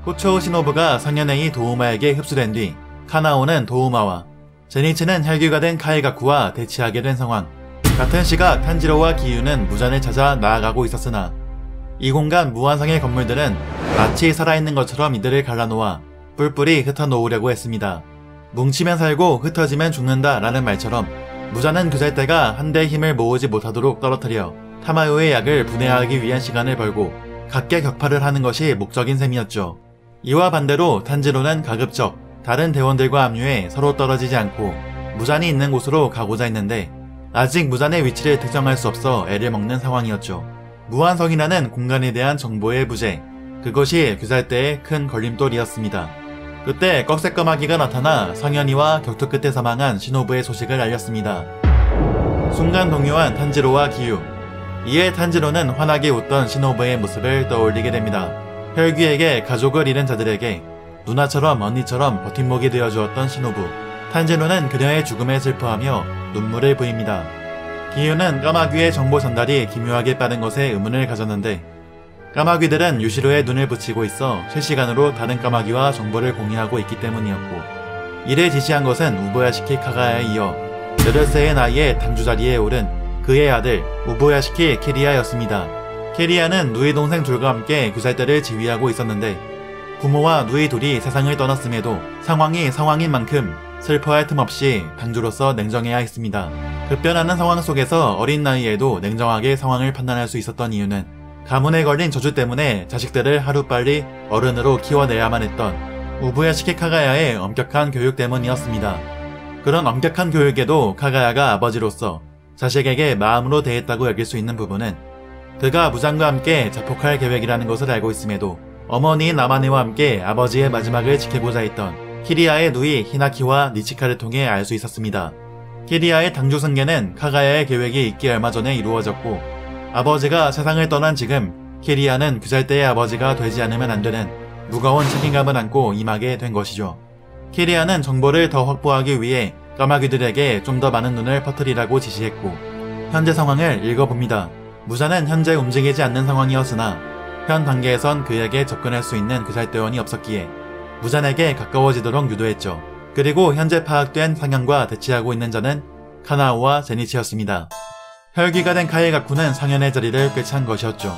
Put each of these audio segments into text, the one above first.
호초 시노부가 상현행이 도우마에게 흡수된 뒤 카나오는 도우마와 제니치는 혈귀가 된 카이가쿠와 대치하게 된 상황. 같은 시각 탄지로와 기유는 무잔을 찾아 나아가고 있었으나 이 공간 무한상의 건물들은 마치 살아있는 것처럼 이들을 갈라놓아 뿔뿔이 흩어놓으려고 했습니다. 뭉치면 살고 흩어지면 죽는다 라는 말처럼 무잔은 교살대가 한데 힘을 모으지 못하도록 떨어뜨려 타마요의 약을 분해하기 위한 시간을 벌고 각계 격파를 하는 것이 목적인 셈이었죠. 이와 반대로 탄지로는 가급적 다른 대원들과 합류해 서로 떨어지지 않고 무잔이 있는 곳으로 가고자 했는데 아직 무잔의 위치를 특정할 수 없어 애를 먹는 상황이었죠. 무한성이라는 공간에 대한 정보의 부재, 그것이 교살대의 큰 걸림돌이었습니다. 그때 꺽쇠까마귀가 나타나 상현이와 격투 끝에 사망한 시노부의 소식을 알렸습니다. 순간 동요한 탄지로와 기유. 이에 탄지로는 환하게 웃던 시노부의 모습을 떠올리게 됩니다. 혈귀에게 가족을 잃은 자들에게 누나처럼 언니처럼 버팀목이 되어주었던 시노부. 탄지로는 그녀의 죽음에 슬퍼하며 눈물을 보입니다. 기유는 까마귀의 정보 전달이 기묘하게 빠른 것에 의문을 가졌는데 까마귀들은 유시로에 눈을 붙이고 있어 실시간으로 다른 까마귀와 정보를 공유하고 있기 때문이었고 이를 지시한 것은 우보야시키 카가야에 이어 8세의 나이에 당주 자리에 오른 그의 아들 우보야시키 키리야였습니다. 키리야는 누이 동생 둘과 함께 교살대를 지휘하고 있었는데 부모와 누이 둘이 세상을 떠났음에도 상황이 상황인 만큼 슬퍼할 틈 없이 당주로서 냉정해야 했습니다. 급변하는 상황 속에서 어린 나이에도 냉정하게 상황을 판단할 수 있었던 이유는 가문에 걸린 저주 때문에 자식들을 하루빨리 어른으로 키워내야만 했던 우부야시키 카가야의 엄격한 교육 때문이었습니다. 그런 엄격한 교육에도 카가야가 아버지로서 자식에게 마음으로 대했다고 여길 수 있는 부분은 그가 무장과 함께 자폭할 계획이라는 것을 알고 있음에도 어머니인 나마네와 함께 아버지의 마지막을 지켜보자 했던 키리야의 누이 히나키와 니치카를 통해 알 수 있었습니다. 키리야의 당주 승계는 카가야의 계획이 있기 얼마 전에 이루어졌고 아버지가 세상을 떠난 지금 키리야는 교살대의 아버지가 되지 않으면 안 되는 무거운 책임감을 안고 임하게 된 것이죠. 키리야는 정보를 더 확보하기 위해 까마귀들에게 좀 더 많은 눈을 퍼뜨리라고 지시했고 현재 상황을 읽어봅니다. 무자는 현재 움직이지 않는 상황이었으나 현 단계에선 그에게 접근할 수 있는 교살대원이 없었기에 무잔에게 가까워지도록 유도했죠. 그리고 현재 파악된 상현과 대치하고 있는 자는 카나오와 제니치였습니다. 혈귀가 된 카이가쿠는 상현의 자리를 꿰찬 것이었죠.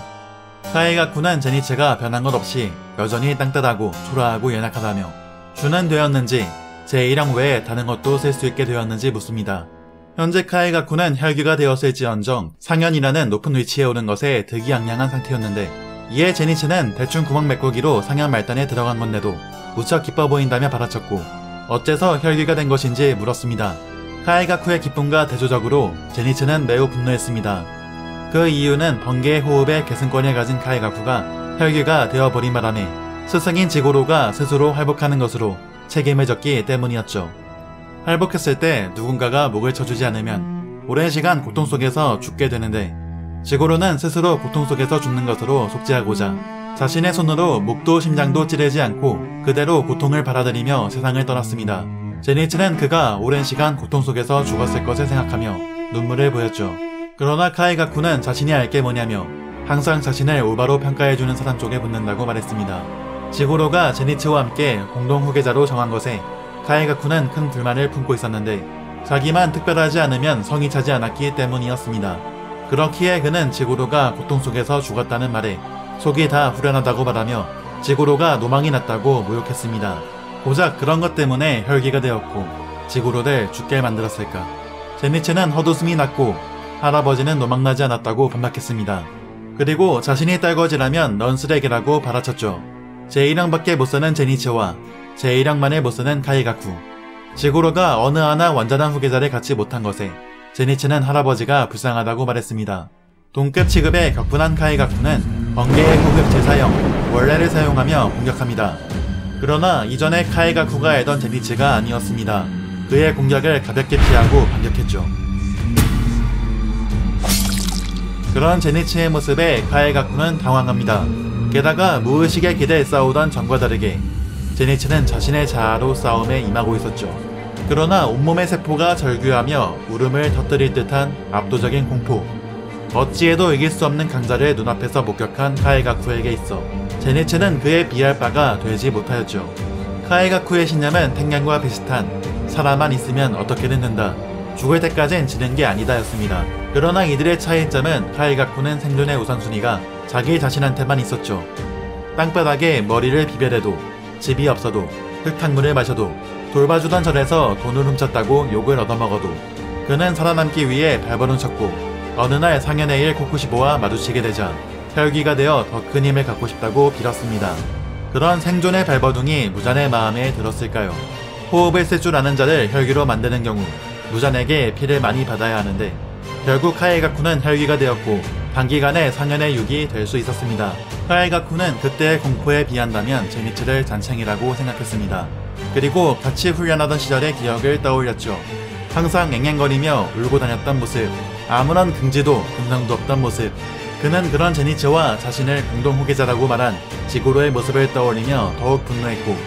카이가쿠는 제니치가 변한 것 없이 여전히 땅땅하고 초라하고 연약하다며 주는 되었는지 제1형 외에 다른 것도 쓸 수 있게 되었는지 묻습니다. 현재 카이가쿠는 혈귀가 되었을지언정 상현이라는 높은 위치에 오른 것에 득이양양한 상태였는데 이에 제니치는 대충 구멍 메꾸기로 상현 말단에 들어간 건데도 무척 기뻐 보인다며 받아쳤고 어째서 혈귀가 된 것인지 물었습니다. 카이가쿠의 기쁨과 대조적으로 제니치는 매우 분노했습니다. 그 이유는 번개의 호흡에 계승권을 가진 카이가쿠가 혈귀가 되어버린 바람에 스승인 지고로가 스스로 활복하는 것으로 책임을 졌기 때문이었죠. 활복했을 때 누군가가 목을 쳐주지 않으면 오랜 시간 고통 속에서 죽게 되는데 지고로는 스스로 고통 속에서 죽는 것으로 속죄하고자 자신의 손으로 목도 심장도 찌르지 않고 그대로 고통을 받아들이며 세상을 떠났습니다. 제니치는 그가 오랜 시간 고통 속에서 죽었을 것을 생각하며 눈물을 보였죠. 그러나 카이가쿠는 자신이 알 게 뭐냐며 항상 자신을 올바로 평가해주는 사람 쪽에 붙는다고 말했습니다. 지고로가 제니치와 함께 공동 후계자로 정한 것에 카이가쿠는 큰 불만을 품고 있었는데 자기만 특별하지 않으면 성이 차지 않았기 때문이었습니다. 그렇기에 그는 지고로가 고통 속에서 죽었다는 말에 속이 다 후련하다고 말하며 지고로가 노망이 났다고 모욕했습니다. 고작 그런 것 때문에 혈기가 되었고 지고로를 죽게 만들었을까. 제니치는 헛웃음이 났고 할아버지는 노망나지 않았다고 반박했습니다. 그리고 자신이 딸거지라면 넌 쓰레기라고 발아쳤죠. 제1형밖에 못쓰는 제니치와 제1형만을 못쓰는 카이가쿠. 지고로가 어느 하나 완전한 후계자를 갖지 못한 것에 제니치는 할아버지가 불쌍하다고 말했습니다. 동급 취급의 격분한 카이가쿠는 번개의 고급 제4형 원래를 사용하며 공격합니다. 그러나 이전에 카이가쿠가 알던 제니치가 아니었습니다. 그의 공격을 가볍게 피하고 반격했죠. 그런 제니치의 모습에 카이가쿠는 당황합니다. 게다가 무의식의 기대에 싸우던 전과 다르게 제니치는 자신의 자아로 싸움에 임하고 있었죠. 그러나 온몸의 세포가 절규하며 울음을 터뜨릴 듯한 압도적인 공포. 어찌해도 이길 수 없는 강자를 눈앞에서 목격한 카에가쿠에게 있어 제니츠는 그에 비할 바가 되지 못하였죠. 카에가쿠의 신념은 탱냥과 비슷한 사람만 있으면 어떻게든 된다. 죽을 때까진 지는 게 아니다 였습니다. 그러나 이들의 차이점은 카에가쿠는 생존의 우선순위가 자기 자신한테만 있었죠. 땅바닥에 머리를 비벼대도, 집이 없어도, 흙탕물을 마셔도, 돌봐주던 절에서 돈을 훔쳤다고 욕을 얻어먹어도 그는 살아남기 위해 발버둥 쳤고 어느 날 상현의 일 코쿠시보와 마주치게 되자 혈기가 되어 더 큰 힘을 갖고 싶다고 빌었습니다. 그런 생존의 발버둥이 무잔의 마음에 들었을까요? 호흡을 쓸 줄 아는 자를 혈기로 만드는 경우 무잔에게 피를 많이 받아야 하는데 결국 카에가쿠는 혈기가 되었고 단기간에 상현의 육이 될 수 있었습니다. 카에가쿠는 그때의 공포에 비한다면 제니츠를 잔챙이라고 생각했습니다. 그리고 같이 훈련하던 시절의 기억을 떠올렸죠. 항상 앵앵거리며 울고 다녔던 모습, 아무런 긍지도 긍정도 없던 모습. 그는 그런 제니츠와 자신을 공동 후계자라고 말한 지구로의 모습을 떠올리며 더욱 분노했고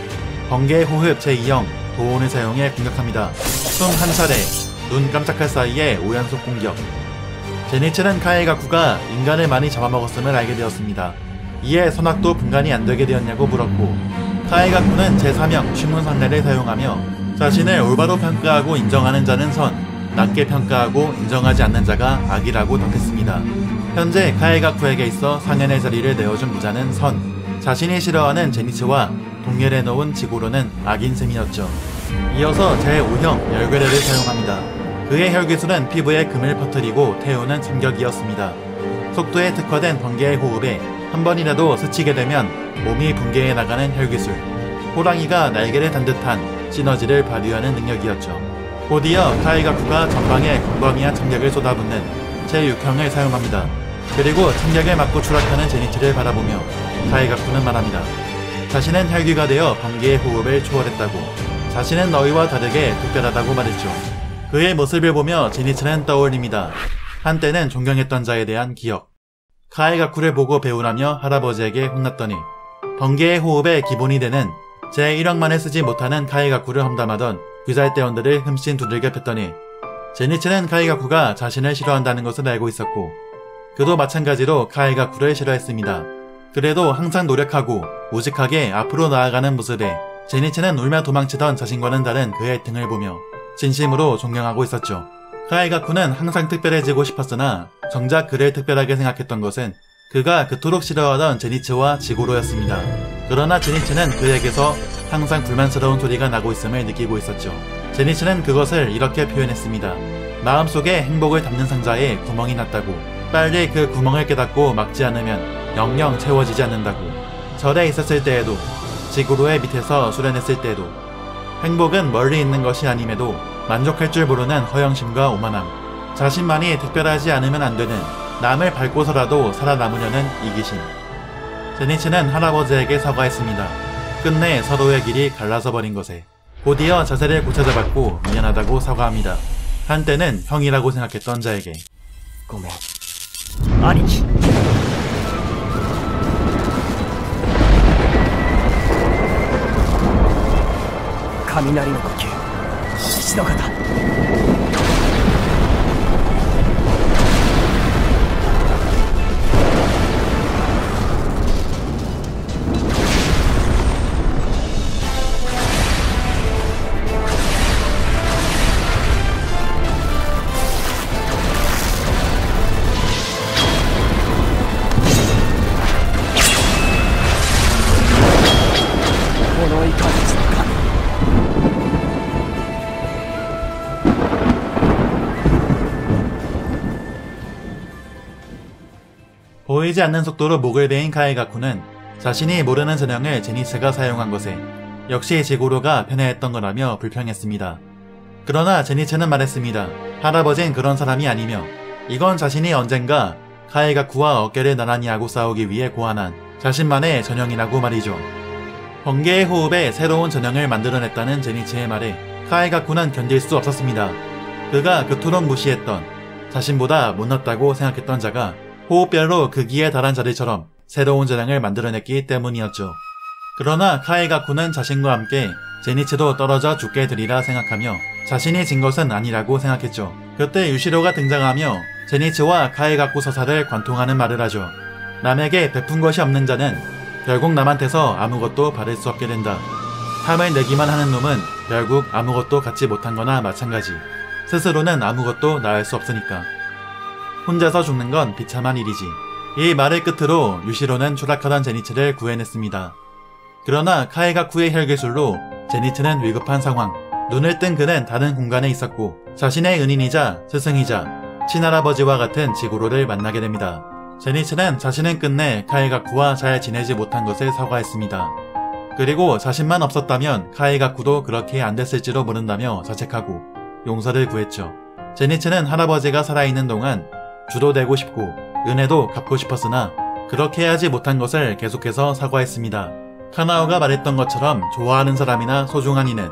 번개의 호흡 제2형 도온을 사용해 공격합니다. 숨 한 차례, 눈 깜짝할 사이에 5연속 공격. 제니츠는 카에가쿠가 인간을 많이 잡아먹었음을 알게 되었습니다. 이에 선악도 분간이 안되게 되었냐고 물었고 카에가쿠는 제3형 신문상례를 사용하며 자신을 올바로 평가하고 인정하는 자는 선, 낮게 평가하고 인정하지 않는 자가 악이라고 답했습니다. 현재 카에가쿠에게 있어 상현의 자리를 내어준 무자는 선, 자신이 싫어하는 제니츠와 동렬해 놓은 지구로는 악인 셈이었죠. 이어서 제5형 열괴례를 사용합니다. 그의 혈기술은 피부에 금을 퍼뜨리고 태우는 참격이었습니다. 속도에 특화된 번개의 호흡에 한 번이라도 스치게 되면 몸이 붕괴해 나가는 혈기술. 호랑이가 날개를 단 듯한 시너지를 발휘하는 능력이었죠. 곧이어 카에가쿠가 전방에 광범위한 참격을 쏟아붓는 제6형을 사용합니다. 그리고 참격을 맞고 추락하는 제니츠를 바라보며 카에가쿠는 말합니다. 자신은 혈기가 되어 번개의 호흡을 초월했다고. 자신은 너희와 다르게 특별하다고 말했죠. 그의 모습을 보며 제니츠는 떠올립니다. 한때는 존경했던 자에 대한 기억. 카에가쿠를 보고 배우라며 할아버지에게 혼났더니 번개의 호흡의 기본이 되는 제1형만을 쓰지 못하는 카에가쿠를 험담하던 귀살대원들을 흠씬 두들겨 팼더니 제니츠는 카에가쿠가 자신을 싫어한다는 것을 알고 있었고 그도 마찬가지로 카에가쿠를 싫어했습니다. 그래도 항상 노력하고 우직하게 앞으로 나아가는 모습에 제니츠는 울며 도망치던 자신과는 다른 그의 등을 보며 진심으로 존경하고 있었죠. 카에가쿠는 항상 특별해지고 싶었으나 정작 그를 특별하게 생각했던 것은 그가 그토록 싫어하던 제니츠와 지고로였습니다. 그러나 제니츠는 그에게서 항상 불만스러운 소리가 나고 있음을 느끼고 있었죠. 제니츠는 그것을 이렇게 표현했습니다. 마음속에 행복을 담는 상자에 구멍이 났다고. 빨리 그 구멍을 깨닫고 막지 않으면 영영 채워지지 않는다고. 절에 있었을 때에도 지구로의 밑에서 수련했을 때에도 행복은 멀리 있는 것이 아님에도 만족할 줄 모르는 허영심과 오만함, 자신만이 특별하지 않으면 안 되는 남을 밟고서라도 살아남으려는 이기심. 제니츠는 할아버지에게 사과했습니다. 끝내 서로의 길이 갈라서 버린 것에. 곧이어 자세를 고쳐잡았고 미안하다고 사과합니다. 한때는 형이라고 생각했던 자에게. ごめん兄貴雷の呼吸父の方このいかずちの神 보이지 않는 속도로 목을 베인 카에가쿠는 자신이 모르는 전형을 제니츠가 사용한 것에 역시 지고로가 편애했던 거라며 불평했습니다. 그러나 제니츠는 말했습니다. 할아버진 그런 사람이 아니며 이건 자신이 언젠가 카에가쿠와 어깨를 나란히 하고 싸우기 위해 고안한 자신만의 전형이라고 말이죠. 번개의 호흡에 새로운 전형을 만들어냈다는 제니츠의 말에 카에가쿠는 견딜 수 없었습니다. 그가 그토록 무시했던 자신보다 못났다고 생각했던 자가 호흡별로 극기에 달한 자들처럼 새로운 전형을 만들어냈기 때문이었죠. 그러나 카에가쿠는 자신과 함께 제니츠도 떨어져 죽게 되리라 생각하며 자신이 진 것은 아니라고 생각했죠. 그때 유시로가 등장하며 제니츠와 카이가쿠 서사를 관통하는 말을 하죠. 남에게 베푼 것이 없는 자는 결국 남한테서 아무것도 받을 수 없게 된다. 탐을 내기만 하는 놈은 결국 아무것도 갖지 못한 거나 마찬가지. 스스로는 아무것도 낳을 수 없으니까. 혼자서 죽는 건 비참한 일이지. 이 말을 끝으로 유시로는 추락하던 제니츠를 구해냈습니다. 그러나 카이가쿠의 혈기술로 제니츠는 위급한 상황. 눈을 뜬 그는 다른 공간에 있었고 자신의 은인이자 스승이자 친할아버지와 같은 지구로를 만나게 됩니다. 제니츠는 자신은 끝내 카이가쿠와 잘 지내지 못한 것을 사과했습니다. 그리고 자신만 없었다면 카이가쿠도 그렇게 안 됐을지도 모른다며 자책하고 용서를 구했죠. 제니츠는 할아버지가 살아있는 동안 주도 되고 싶고 은혜도 갚고 싶었으나 그렇게 하지 못한 것을 계속해서 사과했습니다. 카나오가 말했던 것처럼 좋아하는 사람이나 소중한 이는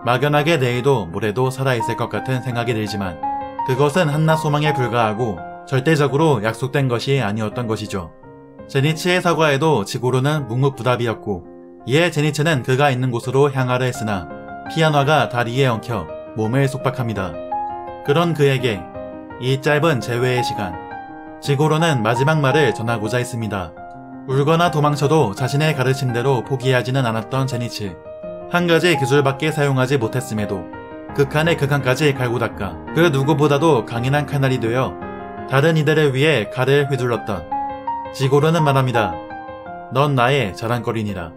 막연하게 내일도 모레도 살아있을 것 같은 생각이 들지만 그것은 한낱 소망에 불과하고 절대적으로 약속된 것이 아니었던 것이죠. 제니츠의 사과에도 지구로는 묵묵부답이었고 이에 제니츠는 그가 있는 곳으로 향하려 했으나 피아노가 다리에 엉켜 몸을 속박합니다. 그런 그에게 이 짧은 재회의 시간, 지구로는 마지막 말을 전하고자 했습니다. 울거나 도망쳐도 자신의 가르침대로 포기하지는 않았던 제니츠. 한 가지 기술밖에 사용하지 못했음에도 극한의 극한까지 갈고 닦아 그 누구보다도 강인한 칼날이 되어 다른 이들을 위해 칼을 휘둘렀던 지고르는 말합니다. 넌 나의 자랑거리니라.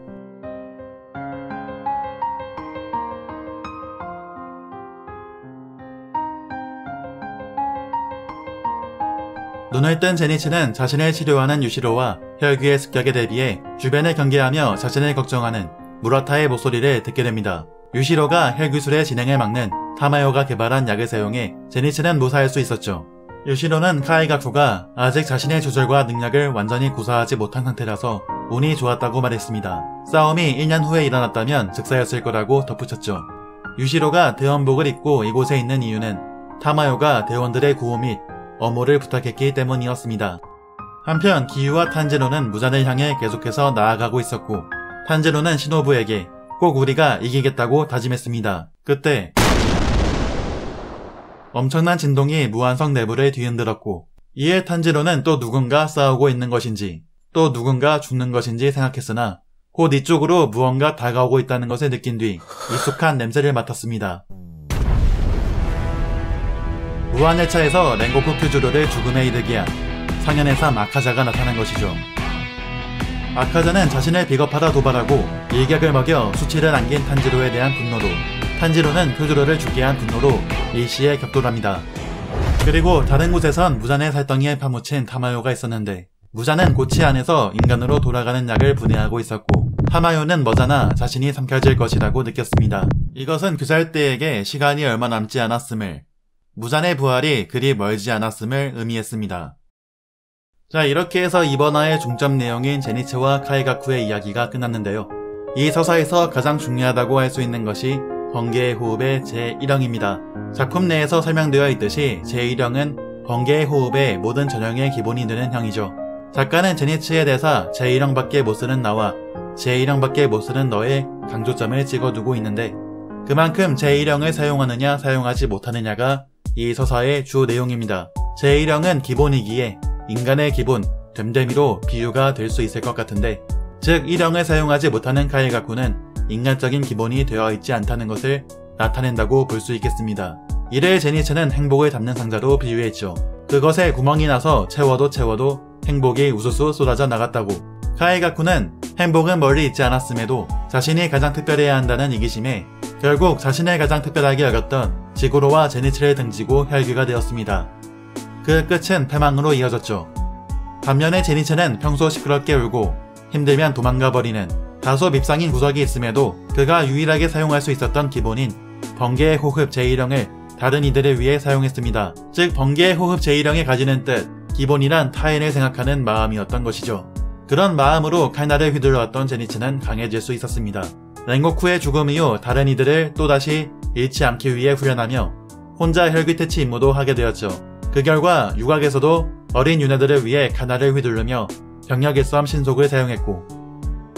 눈을 뜬 제니츠는 자신을 치료하는 유시로와 혈귀의 습격에 대비해 주변을 경계하며 자신을 걱정하는 무라타의 목소리를 듣게 됩니다. 유시로가 혈귀술의 진행을 막는 타마요가 개발한 약을 사용해 제니츠는 무사할 수 있었죠. 유시로는 카이가쿠가 아직 자신의 조절과 능력을 완전히 구사하지 못한 상태라서 운이 좋았다고 말했습니다. 싸움이 1년 후에 일어났다면 즉사였을 거라고 덧붙였죠. 유시로가 대원복을 입고 이곳에 있는 이유는 타마요가 대원들의 구호 및 엄호를 부탁했기 때문이었습니다. 한편 기유와 탄지로는 무잔을 향해 계속해서 나아가고 있었고 탄지로는 시노부에게 꼭 우리가 이기겠다고 다짐했습니다. 그때 엄청난 진동이 무한성 내부를 뒤흔들었고 이에 탄지로는 또 누군가 싸우고 있는 것인지 또 누군가 죽는 것인지 생각했으나 곧 이쪽으로 무언가 다가오고 있다는 것을 느낀 뒤 익숙한 냄새를 맡았습니다. 무한열차에서 랭고쿠 퓨주로를 죽음에 이르게 한 상현의 삶 아카자가 나타난 것이죠. 아카자는 자신을 비겁하다 도발하고 일격을 먹여 수치를 안긴 탄지로에 대한 분노로 탄지로는 퓨주로를 죽게 한 분노로 일시에 격돌합니다. 그리고 다른 곳에선 무잔의 살덩이에 파묻힌 타마요가 있었는데 무잔은 고치 안에서 인간으로 돌아가는 약을 분해하고 있었고 타마요는 머자나 자신이 삼켜질 것이라고 느꼈습니다. 이것은 규살대에게 시간이 얼마 남지 않았음을 무잔의 부활이 그리 멀지 않았음을 의미했습니다. 자, 이렇게 해서 이번 화의 중점 내용인 제니츠와 카이가쿠의 이야기가 끝났는데요. 이 서사에서 가장 중요하다고 할 수 있는 것이 번개의 호흡의 제1형입니다. 작품 내에서 설명되어 있듯이 제1형은 번개의 호흡의 모든 전형의 기본이 되는 형이죠. 작가는 제니츠의 대사 제1형밖에 못쓰는 나와 제1형밖에 못쓰는 너의 강조점을 찍어두고 있는데 그만큼 제1형을 사용하느냐 사용하지 못하느냐가 이 서사의 주 내용입니다. 제1형은 기본이기에 인간의 기본, 됨됨이로 비유가 될 수 있을 것 같은데 즉 1형을 사용하지 못하는 카이가쿠는 인간적인 기본이 되어 있지 않다는 것을 나타낸다고 볼 수 있겠습니다. 이를 제니츠는 행복을 담는 상자로 비유했죠. 그것에 구멍이 나서 채워도 행복이 우수수 쏟아져 나갔다고. 카이가쿠는 행복은 멀리 있지 않았음에도 자신이 가장 특별해야 한다는 이기심에 결국 자신을 가장 특별하게 여겼던 지구로와 제니츠를 등지고 혈귀가 되었습니다. 그 끝은 패망으로 이어졌죠. 반면에 제니츠는 평소 시끄럽게 울고 힘들면 도망가버리는 다소 밉상인 구석이 있음에도 그가 유일하게 사용할 수 있었던 기본인 번개의 호흡 제1형을 다른 이들을 위해 사용했습니다. 즉 번개의 호흡 제1형이 가지는 뜻, 기본이란 타인을 생각하는 마음이었던 것이죠. 그런 마음으로 칼날을 휘둘러왔던 제니츠는 강해질 수 있었습니다. 랭고쿠의 죽음 이후 다른 이들을 또다시 잃지 않기 위해 훈련하며 혼자 혈귀퇴치 임무도 하게 되었죠. 그 결과 유곽에서도 어린 유네들을 위해 칼날을 휘두르며 병력의 싸움 신속을 사용했고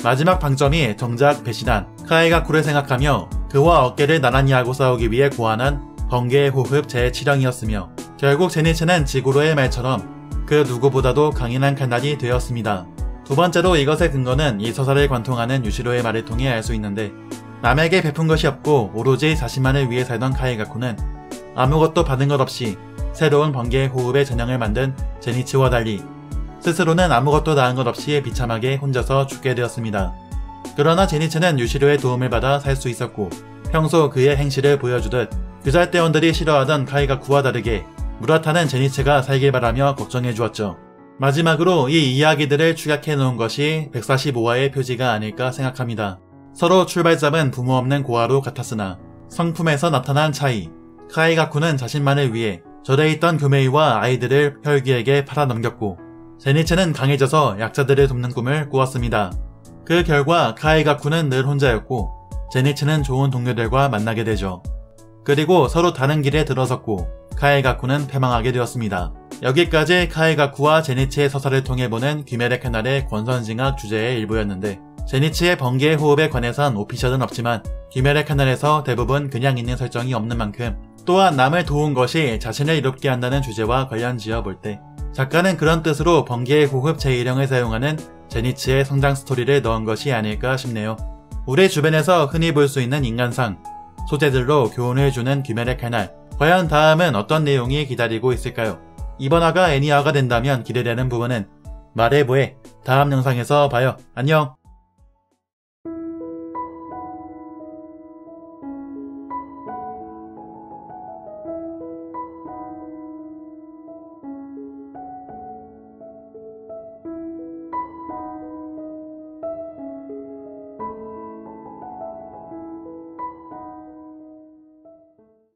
마지막 방점이 정작 배신한 카이가쿠를 생각하며 그와 어깨를 나란히 하고 싸우기 위해 고안한 번개의 호흡 제7형이었으며 결국 제니츠는 지구로의 말처럼 그 누구보다도 강인한 칼날이 되었습니다. 두 번째로 이것의 근거는 이 서사를 관통하는 유시로의 말을 통해 알 수 있는데, 남에게 베푼 것이 없고 오로지 자신만을 위해 살던 카이가쿠는 아무것도 받은 것 없이 새로운 번개의 호흡의 전형을 만든 제니츠와 달리 스스로는 아무것도 낳은 것 없이 비참하게 혼자서 죽게 되었습니다. 그러나 제니츠는 유시로의 도움을 받아 살 수 있었고, 평소 그의 행실을 보여주듯 규살대원들이 싫어하던 카이가쿠와 다르게 무라타는 제니츠가 살길 바라며 걱정해 주었죠. 마지막으로 이 이야기들을 축약해 놓은 것이 145화의 표지가 아닐까 생각합니다. 서로 출발점은 부모 없는 고아로 같았으나 성품에서 나타난 차이, 카이가쿠는 자신만을 위해 절에 있던 교메이와 아이들을 혈귀에게 팔아넘겼고, 제니츠는 강해져서 약자들을 돕는 꿈을 꾸었습니다. 그 결과 카이가쿠는 늘 혼자였고 제니츠는 좋은 동료들과 만나게 되죠. 그리고 서로 다른 길에 들어섰고 카이가쿠는 패망하게 되었습니다. 여기까지 카이가쿠와 제니츠의 서사를 통해 보는 귀멸의 칼날의 권선징악 주제의 일부였는데, 제니츠의 번개의 호흡에 관해선 오피셜은 없지만 귀멸의 칼날에서 대부분 그냥 있는 설정이 없는 만큼, 또한 남을 도운 것이 자신을 이롭게 한다는 주제와 관련 지어볼 때 작가는 그런 뜻으로 번개의 호흡 제1형을 사용하는 제니츠의 성장 스토리를 넣은 것이 아닐까 싶네요. 우리 주변에서 흔히 볼 수 있는 인간상, 소재들로 교훈을 주는 귀멸의 칼날, 과연 다음은 어떤 내용이 기다리고 있을까요? 이번 화가 애니화가 된다면 기대되는 부분은 말해보에 다음 영상에서 봐요. 안녕!